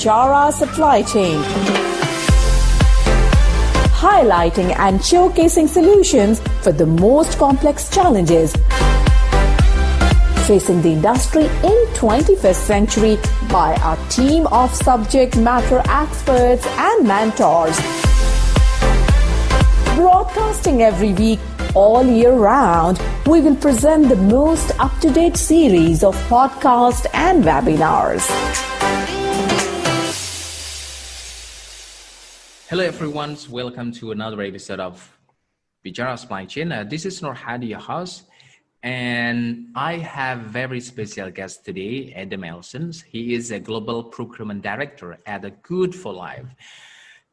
Bicara Supply Chain, highlighting and showcasing solutions for the most complex challenges facing the industry in 21st century by our team of subject matter experts and mentors. Broadcasting every week, all year round, we will present the most up-to-date series of podcasts and webinars. Hello everyone, welcome to another episode of Bicara Supply Chain. This is Norhadi, your host, and I have a very special guest today, Elson. He is a Global Procurement Director at Good for Life.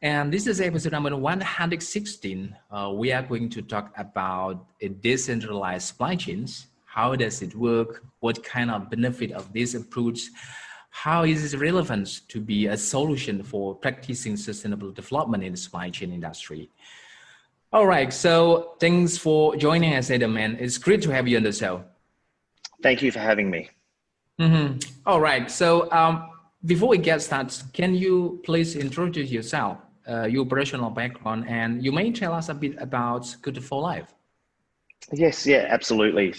And this is episode number 116. We are going to talk about a decentralized supply chains. How does it work? What kind of benefit of this approach? How is it relevant to be a solution for practicing sustainable development in the supply chain industry? All right, so thanks for joining us, Adam, and it's great to have you on the show. Thank you for having me. All right, so before we get started, can you please introduce yourself, your personal background, and you may tell us a bit about Good for Life? Yes, yeah, absolutely.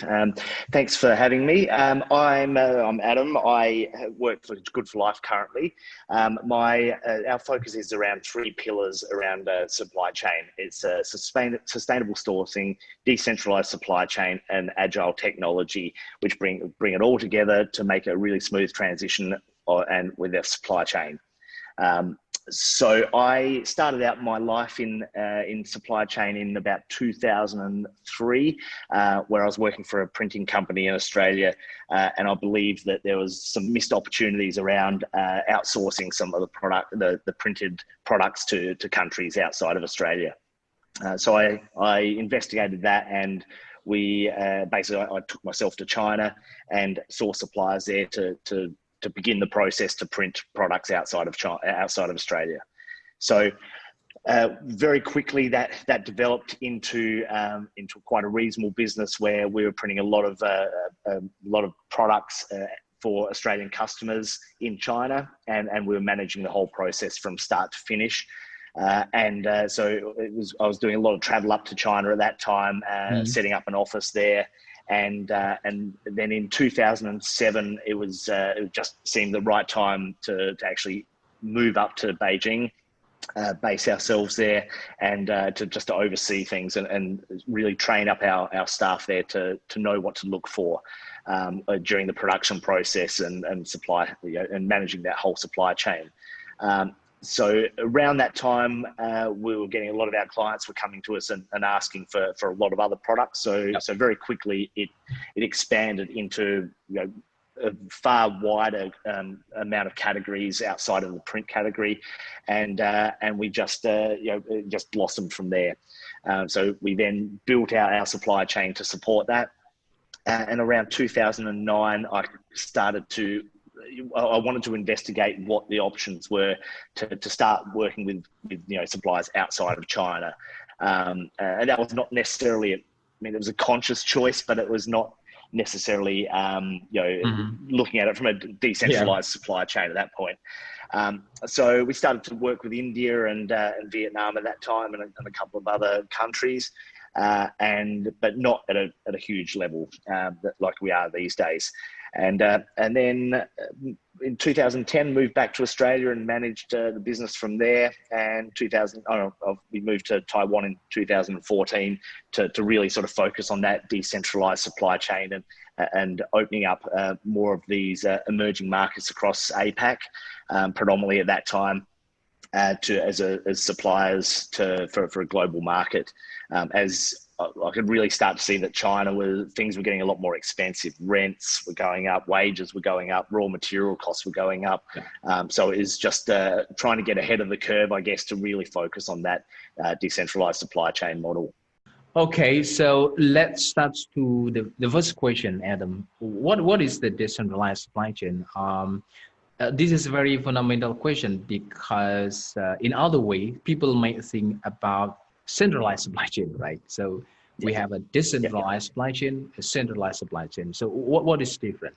Thanks for having me. I'm Adam. I work for Good for Life currently. Our focus is around three pillars around supply chain. It's sustainable sourcing, decentralized supply chain, and agile technology, which bring it all together to make a really smooth transition and with their supply chain. So I started out my life in supply chain in about 2003, where I was working for a printing company in Australia, and I believed that there was some missed opportunities around outsourcing some of the printed products to countries outside of Australia. So I investigated that, and we basically I took myself to China and saw suppliers there to begin the process to print products outside of Australia. So very quickly that developed into quite a reasonable business where we were printing a lot of products for Australian customers in China, and we were managing the whole process from start to finish. So I was doing a lot of travel up to China at that time, setting up an office there. And then in 2007, it just seemed the right time to actually move up to Beijing, base ourselves there, and to oversee things and really train up our staff there to know what to look for during the production process and supply, and managing that whole supply chain. So around that time, we were getting a lot of our clients were coming to us and asking for a lot of other products. So very quickly it expanded into a far wider amount of categories outside of the print category, and we just blossomed from there. So we then built out our supply chain to support that, and around 2009, I wanted to investigate what the options were to start working with suppliers outside of China, and that was not necessarily it was a conscious choice, but it was not necessarily looking at it from a decentralized supply chain at that point. So we started to work with India and Vietnam at that time, and a couple of other countries, but not at a huge level like we are these days. And then in 2010, moved back to Australia and managed the business from there. And we moved to Taiwan in 2014 to really sort of focus on that decentralized supply chain and opening up more of these emerging markets across APAC, predominantly at that time, as suppliers for a global market. As I could really start to see that things were getting a lot more expensive. Rents were going up, wages were going up, raw material costs were going up. So it is just trying to get ahead of the curve, I guess, to really focus on that decentralized supply chain model. Okay, so let's start to the first question, Adam. What is the decentralized supply chain? This is a very fundamental question because in other way, people might think about centralized supply chain, right? So we have a decentralized supply chain, a centralized supply chain. So what is different?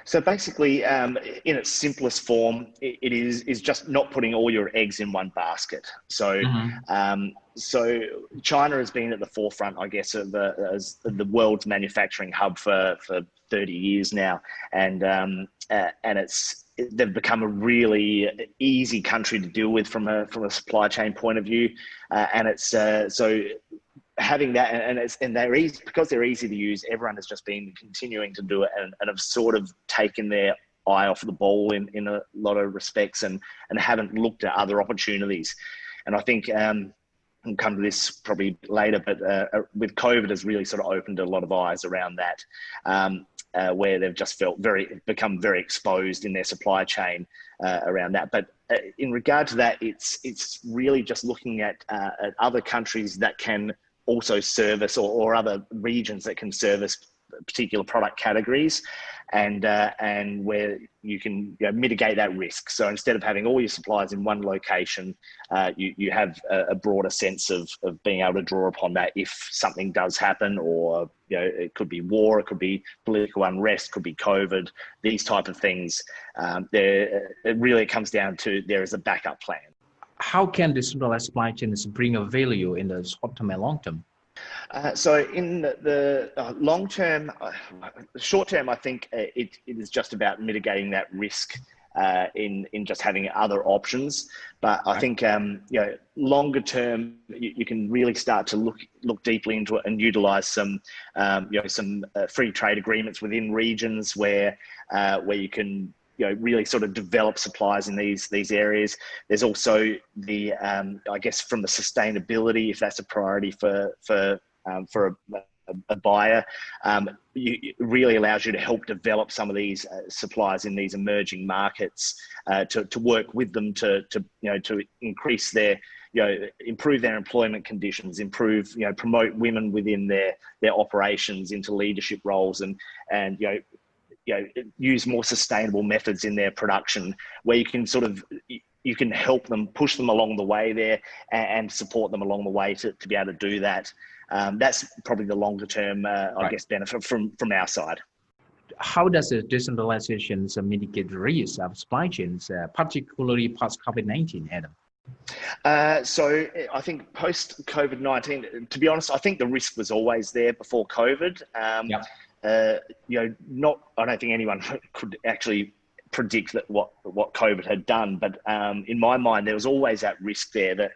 So basically, in its simplest form, it is just not putting all your eggs in one basket. So, Mhm. so China has been at the forefront, I guess, of as the world's manufacturing hub for 30 years now, and they've become a really easy country to deal with from a supply chain point of view, and it's so. Having that, and they're easy because they're easy to use. Everyone has just been continuing to do it, and have sort of taken their eye off the ball in a lot of respects, and haven't looked at other opportunities. And I think we'll come to this probably later, but with COVID has really sort of opened a lot of eyes around that, where they've just become very exposed in their supply chain around that. But in regard to that, it's really just looking at other countries that can also service, or other regions that can service particular product categories, and where you can mitigate that risk. So instead of having all your suppliers in one location, you have a broader sense of being able to draw upon that if something does happen, or it could be war, it could be political unrest, could be COVID, these type of things. It really comes down to there is a backup plan. How can decentralized supply chains bring a value in the short term and long term? So in the long term, short term, I think it is just about mitigating that risk in just having other options. But I think longer term, you can really start to look deeply into it and utilize some free trade agreements within regions where you can really sort of develop supplies in these areas. There's also the I guess from the sustainability, if that's a priority for a buyer, it really allows you to help develop some of these suppliers in these emerging markets, to work with them to increase their improve their employment conditions, promote women within their operations into leadership roles, and use more sustainable methods in their production, where you can help them, push them along the way there, and support them along the way to be able to do that. That's probably the longer term, I guess, benefit from our side. How does the decentralization mitigate the risk of supply chains, particularly post COVID-19, Adam? So I think post COVID-19, to be honest, I think the risk was always there before COVID. I don't think anyone could actually predict that what COVID had done, but in my mind, there was always that risk there that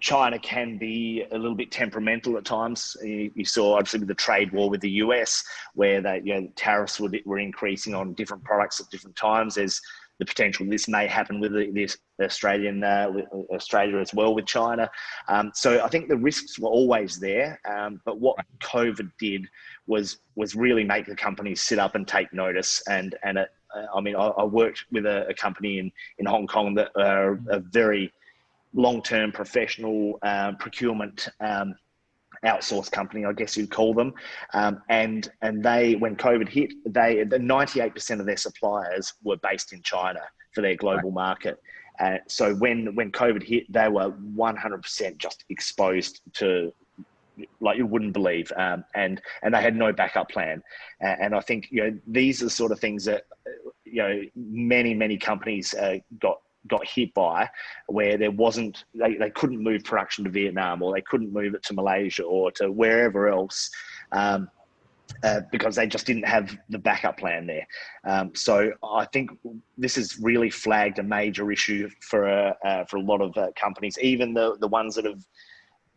China can be a little bit temperamental at times. You saw obviously with the trade war with the US, where tariffs were increasing on different products at different times. There's the potential this may happen with this Australia as well with China. So I think the risks were always there. But what COVID did was really make the companies sit up and take notice. And I worked with a company in Hong Kong that are a very long-term professional procurement outsource company, I guess you'd call them. And they, when COVID hit, the 98% of their suppliers were based in China for their global market. So when COVID hit, they were 100% just exposed to, like you wouldn't believe, and they had no backup plan. And I think these are sort of things that many companies got hit by, where there wasn't, they couldn't move production to Vietnam, or they couldn't move it to Malaysia or to wherever else, because they just didn't have the backup plan there. So I think this has really flagged a major issue for a lot of companies, even the ones that have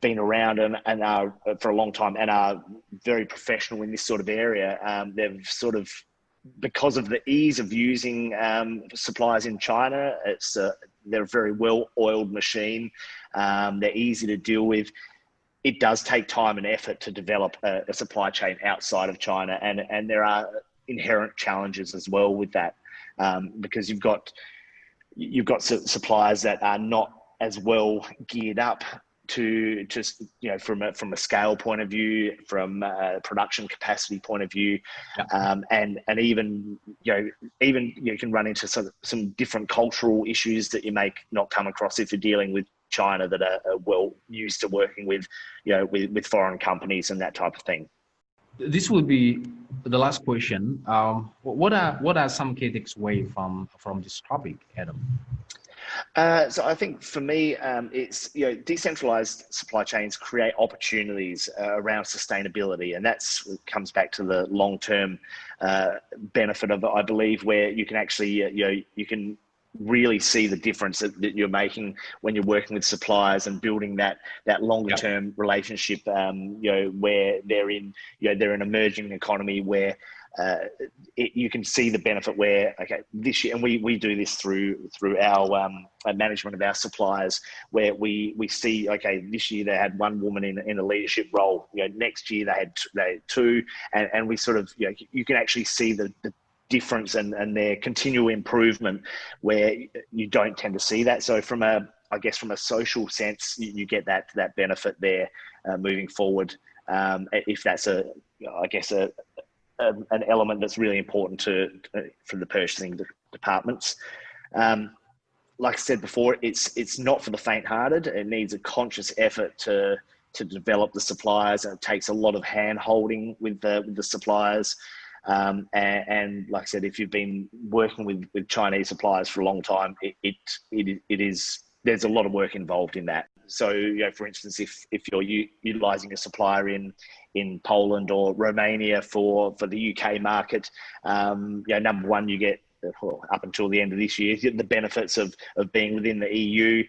been around and are for a long time and are very professional in this sort of area. They've sort of, because of the ease of using suppliers in China, they're a very well-oiled machine. They're easy to deal with. It does take time and effort to develop a supply chain outside of China, and there are inherent challenges as well with that, because you've got suppliers that are not as well geared up to from a scale point of view, from a production capacity point of view, and even you can run into some different cultural issues that you may not come across if you're dealing with China, that are well used to working with with foreign companies and that type of thing. this will be the last question. What are some key takeaways from this topic, Adam? So I think for me, it's decentralized supply chains create opportunities around sustainability, and comes back to the long-term benefit of it. I believe where you can actually you can really see the difference that you're making when you're working with suppliers and building that longer term relationship. Where they're in an emerging economy where you can see the benefit where this year, and we do this through our management of our suppliers, where we see this year they had one woman in a leadership role, next year they had two, and we sort of you can actually see the difference and their continual improvement where you don't tend to see that. So from a social sense, you get that benefit there moving forward. If that's an element that's really important for the purchasing departments. Like I said before, it's not for the faint-hearted. It needs a conscious effort to develop the suppliers, and it takes a lot of hand-holding with the suppliers. And like I said, if you've been working with Chinese suppliers for a long time, there's a lot of work involved in that. So, for instance, if you're utilizing a supplier in Poland or Romania for the UK market, number one, you get up until the end of this year, you get the benefits of being within the EU.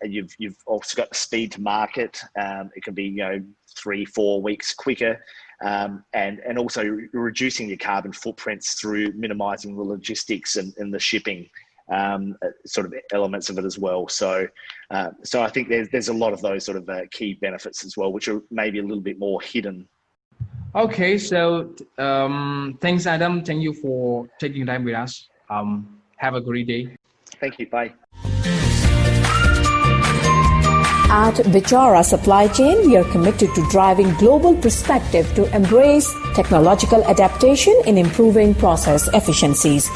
You've also got the speed to market. It can be 3-4 weeks quicker. And also reducing your carbon footprints through minimizing the logistics and the shipping sort of elements of it as well. So I think there's a lot of those sort of key benefits as well, which are maybe a little bit more hidden. Okay, so thanks, Adam. Thank you for taking time with us. Have a great day. Thank you. Bye. At Bicara Supply Chain, we are committed to driving global perspective to embrace technological adaptation in improving process efficiencies.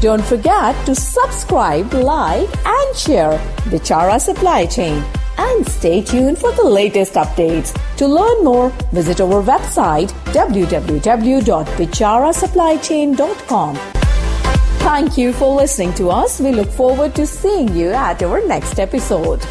Don't forget to subscribe, like, and share Bicara Supply Chain. And stay tuned for the latest updates. To learn more, visit our website www.bicarasupplychain.com. Thank you for listening to us. We look forward to seeing you at our next episode.